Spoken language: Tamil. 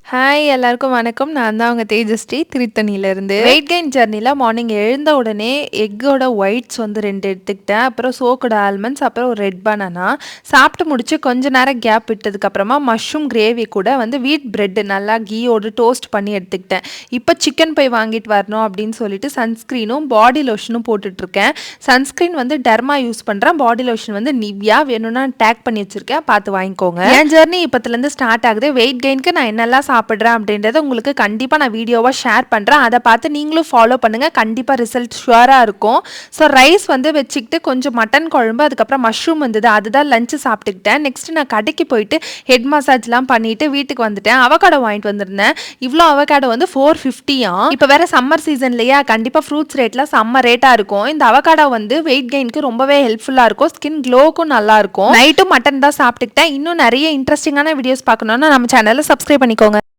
ஹாய் எல்லாருக்கும் வணக்கம். நான் தான் உங்கள் தேஜஸ்ரீ திருத்தணியிலேருந்து. வெயிட் கெயின் ஜர்னியில் மார்னிங் எழுந்த உடனே எக்கோட ஒயிட்ஸ் வந்து 2 எடுத்துக்கிட்டேன். அப்புறம் சோக்கோட ஆல்மண்ட்ஸ், அப்புறம் ஒரு ரெட் பனானா சாப்பிட்டு முடிச்சு கொஞ்ச நேரம் கேப் விட்டதுக்கப்புறமா மஷ்ரூம் கிரேவி கூட வந்து வீட் பிரெட் நல்லா கீயோடு டோஸ்ட் பண்ணி எடுத்துக்கிட்டேன். இப்போ சிக்கன் பை வாங்கிட்டு வரணும் அப்படின்னு சொல்லிட்டு சன்ஸ்க்ரீனும் பாடி லோஷனும் போட்டுட்ருக்கேன். சன்ஸ்க்ரீன் வந்து டெர்மா யூஸ் பண்ணுறேன், பாடி லோஷன் வந்து நிவ்யா. வேணும்னா டேக் பண்ணி வச்சுருக்கேன், பார்த்து வாங்கிக்கோங்க. என் ஜர்னி இப்போத்துலேருந்து ஸ்டார்ட் ஆகுது. வெயிட் கெயினுக்கு நான் என்னெல்லாம் சாப்பிட்றேன் அப்படின்றத உங்களுக்கு கண்டிப்பாக நான் வீடியோவாக ஷேர் பண்ணுறேன். அதை பார்த்து நீங்களும் ஃபாலோ பண்ணுங்கள். கண்டிப்பாக ரிசல்ட் ஷுவராக இருக்கும். ஸோ ரைஸ் வந்து வச்சுக்கிட்டு கொஞ்சம் மட்டன் குழம்பு, அதுக்கப்புறம் மஷ்ரூம் வந்தது, அதுதான் லஞ்சு சாப்பிட்டுக்கிட்டேன். நெக்ஸ்ட்டு நான் கடைக்கு போயிட்டு ஹெட் மசாஜ்லாம் பண்ணிவிட்டு வீட்டுக்கு வந்துட்டேன். அவகாடோ வாங்கிட்டு வந்திருந்தேன். இவ்வளோ அவகாடோ வந்து 450. இப்போ வேறு சம்மர் சீசன்லையா, கண்டிப்பாக ஃப்ரூட்ஸ் ரேட்லாம் செம்ம ரேட்டாக இருக்கும். இந்த அவகாடோ வந்து வெயிட் கெயினுக்கு ரொம்பவே ஹெல்ப்ஃபுல்லாக இருக்கும், ஸ்கின் க்ளோவுக்கும் நல்லாயிருக்கும். நைட்டும் மட்டன் தான் சாப்பிட்டுக்கிட்டேன். இன்னும் நிறைய இன்ட்ரெஸ்டிங்கான வீடியோஸ் பார்க்கணுன்னா நம்ம சேனலை சப்ஸ்கிரைப் பண்ணிக்கோங்க.